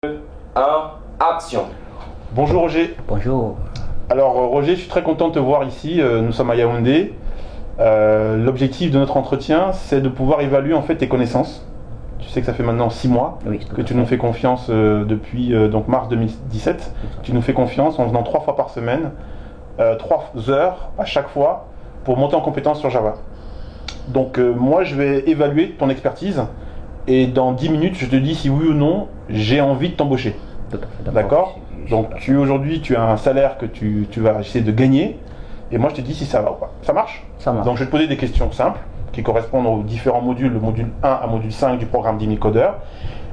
1, action. Bonjour Roger. Bonjour. Alors Roger, je suis très content de te voir ici. Nous sommes à Yaoundé. L'objectif de notre entretien, c'est de pouvoir évaluer en fait tes connaissances. Tu sais que ça fait maintenant 6 mois que tu nous fais confiance depuis donc mars 2017. Tu nous fais confiance en venant 3 fois par semaine, 3 heures à chaque fois pour monter en compétence sur Java. Donc moi je vais évaluer ton expertise et dans 10 minutes je te dis si oui ou non j'ai envie de t'embaucher. D'accord. Donc aujourd'hui tu as un salaire que tu vas essayer de gagner et moi je te dis si ça va ou pas. Ça marche? Ça marche. Donc je vais te poser des questions simples qui correspondent aux différents modules, le module 1 à module 5 du programme 10 000 codeurs.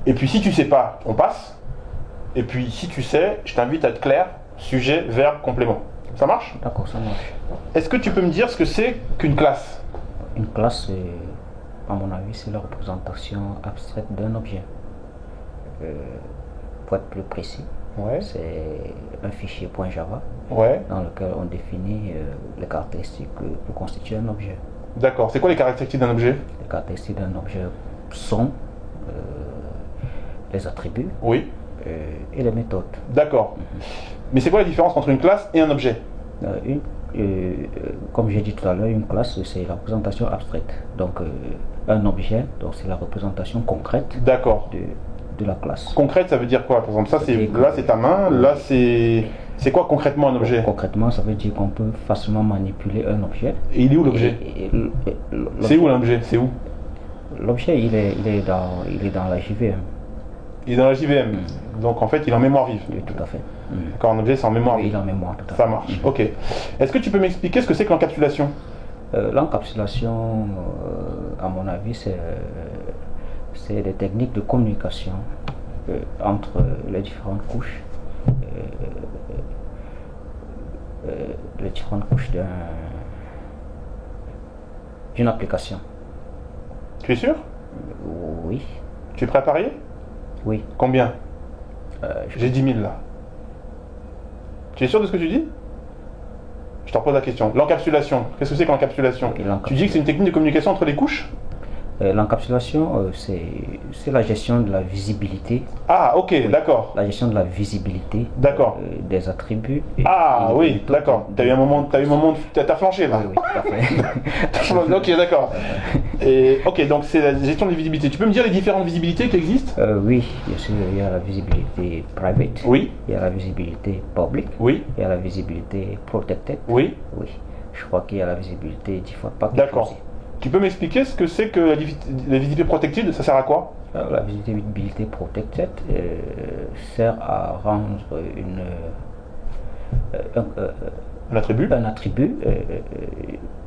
Et puis si tu sais pas, on passe. Et puis si tu sais, je t'invite à être clair, sujet, verbe, complément. Ça marche? D'accord, ça marche. Est-ce que tu peux me dire ce que c'est qu'une classe? Une classe, à mon avis, c'est la représentation abstraite d'un objet. Pour être plus précis, c'est un fichier .java dans lequel on définit les caractéristiques pour constituer un objet. D'accord. C'est quoi les caractéristiques d'un objet? Les caractéristiques d'un objet sont les attributs et les méthodes. D'accord. Mais c'est quoi la différence entre une classe et un objet? Comme j'ai dit tout à l'heure, une classe, c'est la représentation abstraite. Donc, un objet, c'est la représentation concrète de la classe. Concrète, ça veut dire quoi? Par exemple, là, c'est ta main. Là, c'est quoi concrètement un objet? Concrètement, ça veut dire qu'on peut facilement manipuler un objet. Et il est où l'objet? C'est où l'objet? C'est où? L'objet, il est dans la JVM. Il est dans la JVM. Donc en fait, il est en mémoire vive. Oui, tout à fait. Quand un objet, c'est en mémoire vive. Il est en mémoire, tout à fait. Ça marche. Ok. Est-ce que tu peux m'expliquer ce que c'est que l'encapsulation? L'encapsulation, à mon avis, c'est des techniques de communication entre les différentes couches. D'une application. Tu es sûr? Oui. Tu es prêt à parier? Oui. Combien? J'ai 10 000 là. Tu es sûr de ce que tu dis? Je te repose la question. L'encapsulation, qu'est-ce que c'est que l'encapsulation? Tu dis que c'est une technique de communication entre les couches? L'encapsulation, c'est la gestion de la visibilité. Ah, ok, d'accord. La gestion de la visibilité des attributs. Oui, d'accord. Tu as eu un moment, t'as flanché là. Oui, tout à fait. Ok, d'accord. Ok, donc c'est la gestion de la visibilité. Tu peux me dire les différentes visibilités qui existent? Oui, bien sûr, il y a la visibilité private. Oui. Il y a la visibilité public. Oui. Il y a la visibilité protected. Oui. Oui. Je crois qu'il y a la visibilité default package. D'accord. Tu peux m'expliquer ce que c'est que la visibilité protected? Ça sert à quoi? La visibilité protected sert à rendre un attribut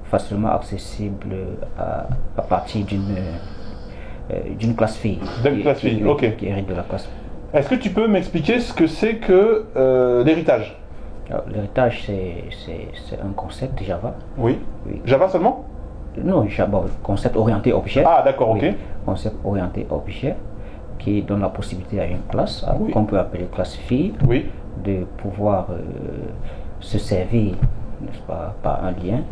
facilement accessible à partir d'une classe fille. D'une classe fille, ok. Qui hérite de la classe. Est-ce que tu peux m'expliquer ce que c'est que l'héritage? L'héritage, c'est un concept Java. Oui. Java seulement? Non, concept orienté objet. Ah, d'accord, ok. Concept orienté objet qui donne la possibilité à une classe, qu'on peut appeler classe fille, de pouvoir se servir, n'est-ce pas, par un lien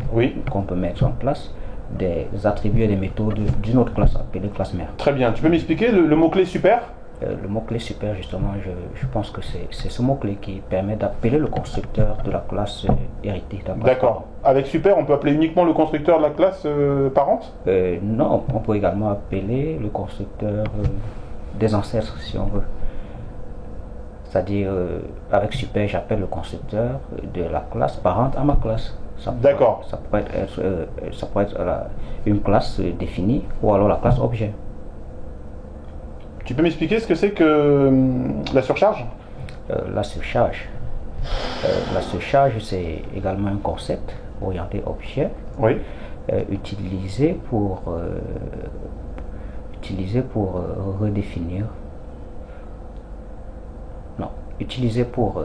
qu'on peut mettre en place des attributs et des méthodes d'une autre classe appelée classe mère. Très bien. Tu peux m'expliquer le mot-clé super? Le mot-clé super, justement, je pense que c'est ce mot-clé qui permet d'appeler le constructeur de la classe héritée. D'accord. Avec super, on peut appeler uniquement le constructeur de la classe parente? Non, on peut également appeler le constructeur des ancêtres, si on veut. C'est-à-dire, avec super, j'appelle le constructeur de la classe parente à ma classe. D'accord. Ça peut être une classe définie ou alors la classe objet. Tu peux m'expliquer ce que c'est que la surcharge? La surcharge, c'est également un concept orienté objet, utilisé pour redéfinir. Non, utilisé pour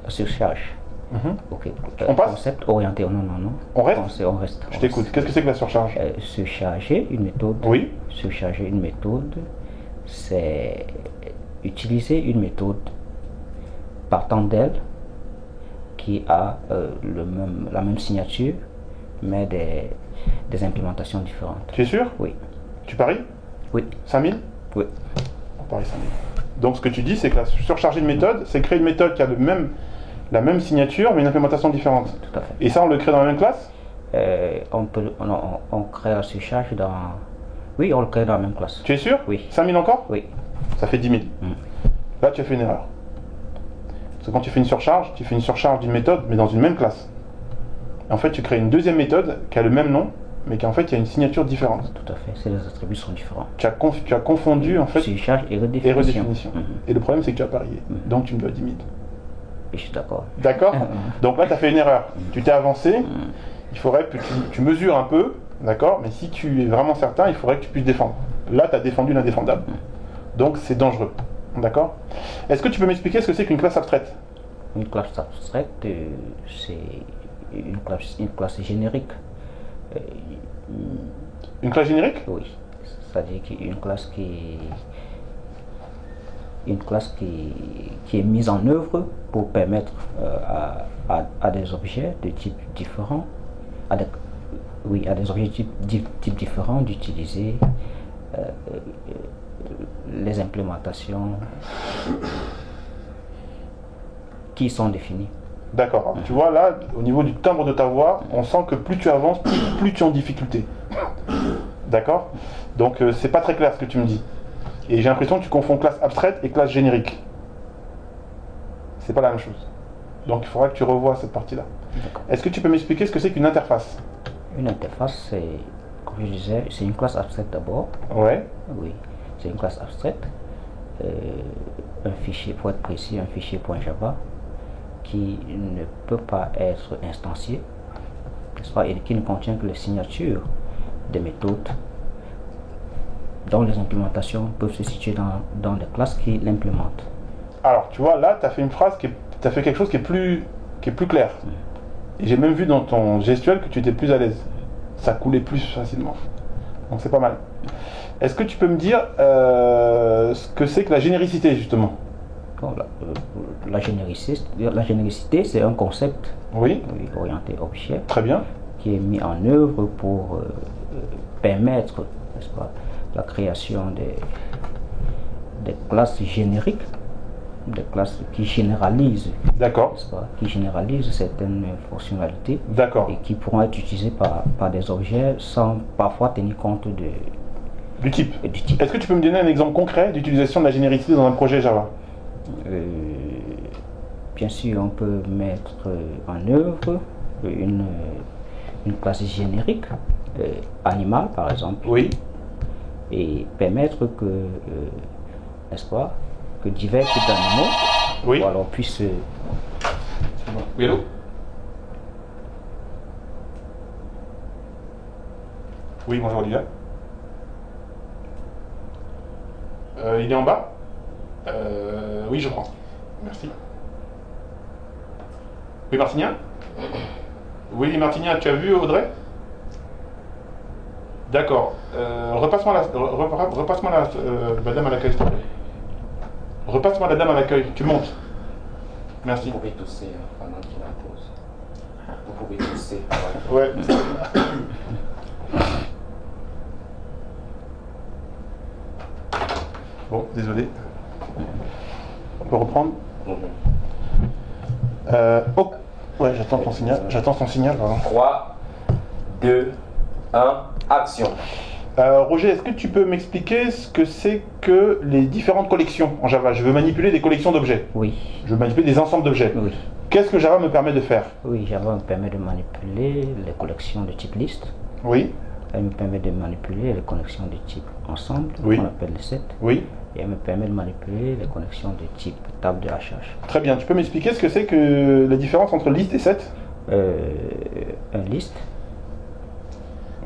la surcharge. Ok. On passe? Concept orienté. Non. On reste? On reste. Je t'écoute. Qu'est-ce que c'est que la surcharge? Surcharger une méthode. Oui. Surcharger une méthode, c'est utiliser une méthode partant d'elle qui a la même signature, mais des implémentations différentes. Tu es sûr? Oui. Tu paries? Oui. 5000? Oui. Pareil, 5000. Donc ce que tu dis, c'est que la surchargée de méthode, c'est créer une méthode qui a la même signature, mais une implémentation différente. Tout à fait. Et ça, on le crée dans la même classe? On crée la surcharge dans... Oui, on le crée dans la même classe. Tu es sûr? Oui. 5000 encore? Oui. Ça fait 10 000. Là, tu as fait une erreur. Parce que quand tu fais une surcharge d'une méthode, mais dans une même classe. Et en fait, tu crées une deuxième méthode qui a le même nom, mais qui en fait, il y a une signature différente. Tout à fait, les attributs sont différents. Tu as confondu en fait surcharge et redéfinition. Et le problème, c'est que tu as parié. Donc, tu me dois 10 000. Je suis d'accord. D'accord. Donc là, tu as fait une erreur. Tu t'es avancé. Il faudrait que tu mesures un peu, d'accord. Mais si tu es vraiment certain, il faudrait que tu puisses défendre. Là, tu as défendu l'indéfendable. Donc, c'est dangereux. D'accord. Est-ce que tu peux m'expliquer ce que c'est qu'une classe abstraite? Une classe abstraite, c'est une classe générique. Une classe générique? Oui. C'est-à-dire qu'une classe qui est mise en œuvre pour permettre à des objets de type différent, à des objets de type différent d'utiliser les implémentations qui sont définies. D'accord. Tu vois, là, au niveau du timbre de ta voix, on sent que plus tu avances, plus tu es en difficulté. D'accord. Donc, c'est pas très clair ce que tu me dis. Et j'ai l'impression que tu confonds classe abstraite et classe générique. C'est pas la même chose. Donc, il faudra que tu revoies cette partie-là. Est-ce que tu peux m'expliquer ce que c'est qu'une interface? Une interface, c'est, comme je disais, c'est une classe abstraite d'abord. Ouais. Oui, c'est une classe abstraite. Un fichier, pour être précis, un fichier .java qui ne peut pas être instancié, et qui ne contient que les signatures des méthodes dont les implémentations peuvent se situer dans des classes qui l'implémentent. Alors, tu vois, là, tu as fait une phrase tu as fait quelque chose qui est plus clair. Et j'ai même vu dans ton gestuel que tu étais plus à l'aise. Ça coulait plus facilement. Donc, c'est pas mal. Est-ce que tu peux me dire ce que c'est que la généricité, justement? Bon, la généricité, c'est un concept orienté objet. Très bien. Qui est mis en œuvre pour permettre, n'est-ce pas, la création des classes génériques, des classes qui généralisent, qui généralisent certaines fonctionnalités et qui pourront être utilisées par des objets sans parfois tenir compte du type. Est-ce que tu peux me donner un exemple concret d'utilisation de la généricité dans un projet Java? Bien sûr, on peut mettre en œuvre une classe générique, animale par exemple, et permettre que, n'est-ce pas, que divers types d'animaux alors puissent... Oui, allô? Oui, bonjour Olivia. Il est en bas? Oui, je prends. Merci. Oui, Martinia? Oui, Martinia, tu as vu Audrey? D'accord. Repasse-moi la dame à l'accueil, s'il te plaît. Repasse-moi la dame à l'accueil. Tu montes. Merci. Vous pouvez tousser pendant qu'il la pose. Vous pouvez tousser. Ouais. Bon, désolé. On peut reprendre? Oh, ouais, j'attends ton signal. J'attends ton signal, pardon. 3, 2, 1, action. Roger, est-ce que tu peux m'expliquer ce que c'est que les différentes collections en Java? Je veux manipuler des collections d'objets. Oui. Je veux manipuler des ensembles d'objets. Oui. Qu'est-ce que Java me permet de faire? Oui, Java me permet de manipuler les collections de type liste. Oui. Elle me permet de manipuler les connexions de type ensemble, qu'on appelle les sets. Oui. Et elle me permet de manipuler les connexions de type table de hachage. Très bien. Tu peux m'expliquer ce que c'est que la différence entre liste et set? Un liste.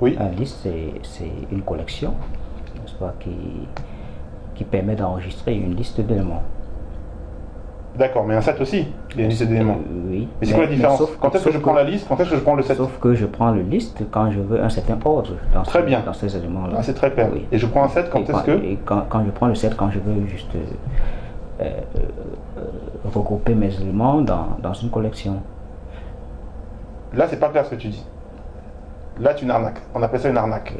Oui. Un liste, c'est une collection, n'est-ce pas, qui permet d'enregistrer une liste d'éléments. D'accord, mais un set aussi, il y a une liste d'éléments. Oui. Mais c'est quoi la différence? Quand est-ce que je prends la liste? Quand est-ce que je prends le set? Sauf que je prends le liste quand je veux un certain ordre dans ces éléments-là. Ah, c'est très clair. Oui. Et je prends un set quand est-ce que... Et quand je prends le set, quand je veux juste regrouper mes éléments dans une collection. Là, c'est pas clair ce que tu dis. Là, tu une arnaque. On appelle ça une arnaque.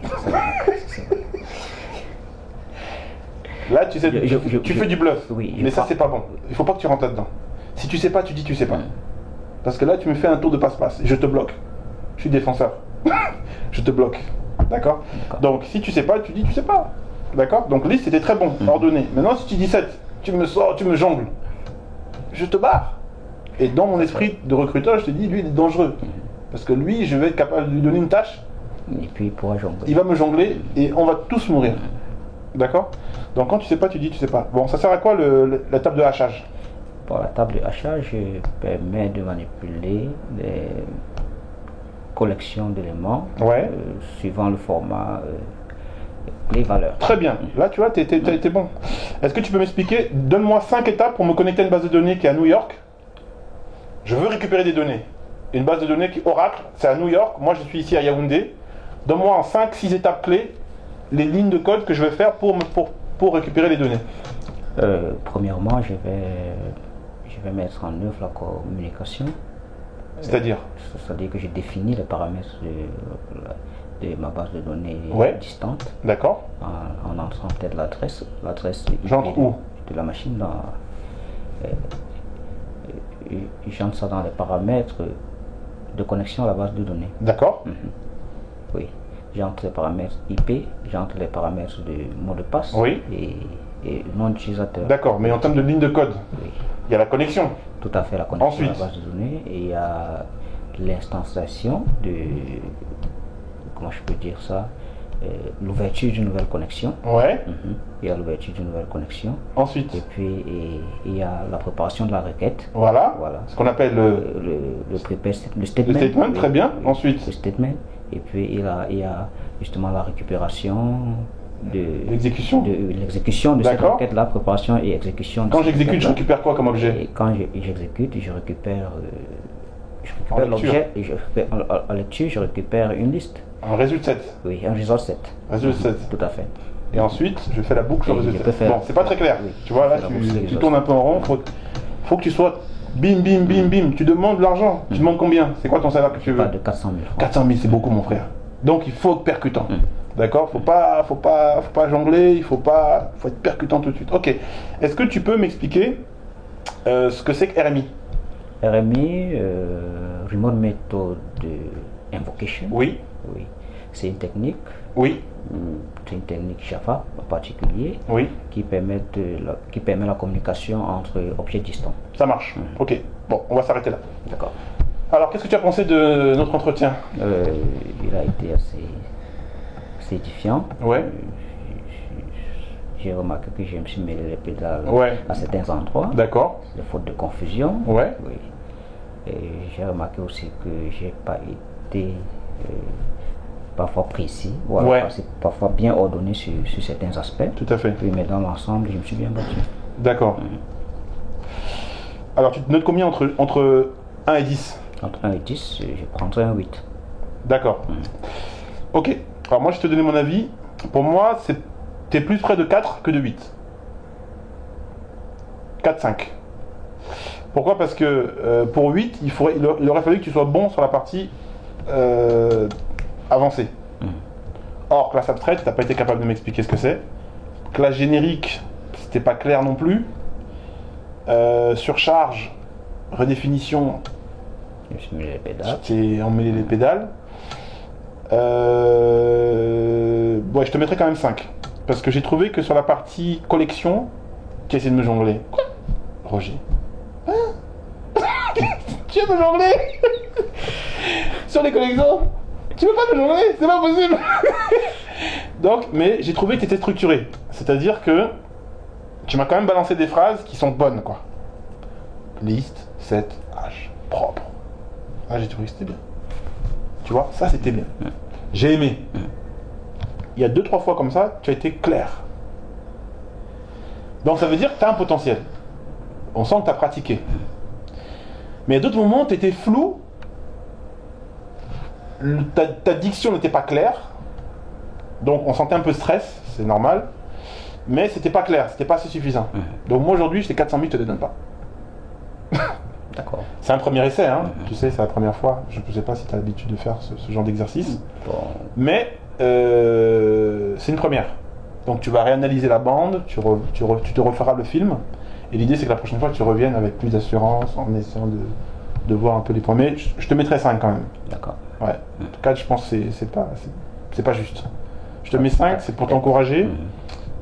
Là, tu sais, tu fais du bluff. Oui, mais ça, c'est pas bon. Il faut pas que tu rentres là-dedans. Si tu sais pas, tu dis tu sais pas. Parce que là, tu me fais un tour de passe-passe. Je te bloque. Je suis défenseur. Je te bloque. D'accord. Donc, si tu sais pas, tu dis tu sais pas. D'accord. Donc, liste, c'était très bon, ordonné. Maintenant, si tu dis 7, tu me sors, tu me jongles. Je te barre. Et dans mon esprit de recruteur, je te dis, lui, il est dangereux. Parce que lui, je vais être capable de lui donner une tâche. Et puis il pourra jongler. Il va me jongler et on va tous mourir. D'accord. Donc quand tu sais pas, tu dis tu sais pas. Bon, ça sert à quoi la table de hachage? Bon, la table de hachage permet de manipuler des collections d'éléments suivant le format, les valeurs. Très bien. Là, tu vois, t'es bon. Est-ce que tu peux m'expliquer? Donne-moi 5 étapes pour me connecter à une base de données qui est à New York. Je veux récupérer des données. Une base de données qui Oracle, c'est à New York. Moi, je suis ici à Yaoundé. Donne-moi en 5-6 étapes clés les lignes de code que je vais faire pour récupérer les données. Premièrement, je vais mettre en œuvre la communication. C'est-à-dire C'est-à-dire que je définis les paramètres de ma base de données distante. D'accord. En entrant peut-être l'adresse j'entre où? De la machine dans... j'entre ça dans les paramètres de connexion à la base de données. D'accord. Oui. J'entre les paramètres IP, j'entre les paramètres de mot de passe et nom d'utilisateur. D'accord, mais en termes de ligne de code, il y a la connexion. Tout à fait, la connexion Ensuite. à la base de données, et il y a l'instanciation de... Comment je peux dire ça? L'ouverture d'une nouvelle connexion. Il y a l'ouverture d'une nouvelle connexion. Ensuite. Et puis il y a la préparation de la requête. Voilà. Ce qu'on appelle le statement. Le statement, très bien. Ensuite. Le statement. Et puis il y a justement la récupération de l'exécution de cette requête, la préparation et exécution. Quand j'exécute, je récupère quoi comme objet? Et quand j'exécute, je récupère l'objet et en lecture, je récupère une liste. Un résultat 7. Oui, un résultat 7. Résultat 7. Tout à fait. Et ensuite, je fais la boucle sur le résultat 7. Bon, c'est pas très clair. Tu vois, là, tu tournes un peu en rond. Faut que tu sois bim, bim, bim, bim. Tu demandes de l'argent. Tu demandes combien? C'est quoi ton salaire que tu veux? Pas de 400 000 francs. 400 000, c'est beaucoup, mon frère. Donc, il faut être percutant. D'accord? Faut pas jongler. Il faut être percutant tout de suite. Ok. Est-ce que tu peux m'expliquer ce que c'est que RMI? RMI, Remote Method Invocation. Oui. Oui. C'est une technique. Oui. C'est une technique Java en particulier. Oui. Qui permet la communication entre objets distants. Ça marche. Ok. Bon, on va s'arrêter là. D'accord. Alors, qu'est-ce que tu as pensé de notre entretien? Il a été assez édifiant. Ouais. J'ai remarqué que je me suis mêlé les pédales à certains endroits. D'accord. Des fautes de confusion. Ouais. Oui. Et j'ai remarqué aussi que j'ai pas été parfois précis, parfois bien ordonné sur certains aspects. Tout à fait. Oui, mais dans l'ensemble, je me suis bien battu. D'accord. Alors, tu te notes combien entre 1 et 10? Entre 1 et 10, je prendrais un 8. D'accord. Ok. Alors, moi, je te donner mon avis. Pour moi, t'es plus près de 4 que de 8. 4-5. Pourquoi? Parce que pour 8, il aurait fallu que tu sois bon sur la partie avancée. Or, classe abstraite, tu n'as pas été capable de m'expliquer ce que c'est. Classe générique, c'était pas clair non plus. Surcharge, redéfinition, je me suis mêlé les pédales. J'ai emmêlé les pédales. Je te mettrai quand même 5. Parce que j'ai trouvé que sur la partie collection, tu as essayé de me jongler. Quoi? Roger. Tu veux me jongler? Sur les collections? Tu veux pas me jongler? C'est pas possible. Donc, mais j'ai trouvé que tu étais structuré. C'est-à-dire que tu m'as quand même balancé des phrases qui sont bonnes, quoi. Liste, set, H, propre. Ah, j'ai trouvé que c'était bien. Tu vois, ça c'était bien. J'ai aimé. Il y a 2-3 fois comme ça, tu as été clair. Donc ça veut dire que tu as un potentiel. On sent que tu as pratiqué. Mais à d'autres moments, tu étais flou. Ta diction n'était pas claire. Donc on sentait un peu de stress, c'est normal. Mais c'était pas clair, c'était pas assez suffisant. Donc moi aujourd'hui, j'étais 400 000, je te les donne pas. D'accord. C'est un premier essai, hein. Tu sais, c'est la première fois. Je ne sais pas si tu as l'habitude de faire ce genre d'exercice. Bon. Mais c'est une première. Donc tu vas réanalyser la bande, tu te referas le film. Et l'idée c'est que la prochaine fois tu reviennes avec plus d'assurance en essayant de voir un peu les points. Mais je te mettrai 5 quand même. D'accord. Ouais. En tout cas, je pense que c'est pas juste. Je te mets 5, c'est pour t'encourager.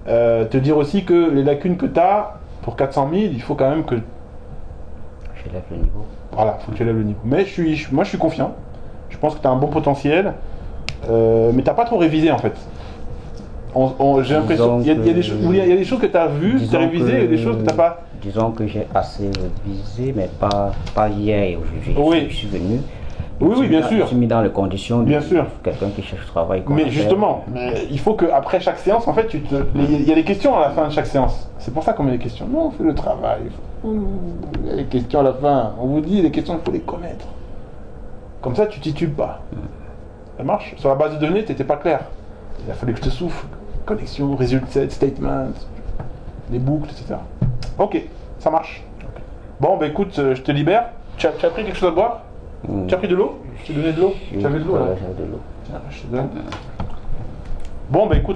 Te dire aussi que les lacunes que tu as, pour 400 000, il faut quand même que... Je lève le niveau. Voilà, il faut que tu lèves le niveau. Mais moi je suis confiant. Je pense que tu as un bon potentiel. Mais tu n'as pas trop révisé en fait. J'ai l'impression qu'il y a des choses que tu as vues, tu as révisé, et des choses que tu n'as pas... Disons que j'ai assez révisé, mais pas hier et aujourd'hui. Oui. Je suis venu. Oui, bien sûr. Je suis mis dans les conditions de quelqu'un qui cherche travail. Mais justement, il faut qu'après chaque séance, en fait, il y a des questions à la fin de chaque séance. C'est pour ça qu'on met des questions. Non, on fait le travail. Il y a des questions à la fin. On vous dit, les questions, il faut les connaître. Comme ça, tu titubes pas. Ça marche. Sur la base de données, tu n'étais pas clair. Il a fallu que je te souffle. Connexion, résultat, statement, les boucles, etc. Ok, ça marche. Bon, bah écoute, je te libère. Tu as pris quelque chose à boire? Tu as pris de l'eau? Je t'ai donné de l'eau? Tu avais de l'eau là? J'avais de l'eau. Tiens, je te donne. Bon, bah écoute.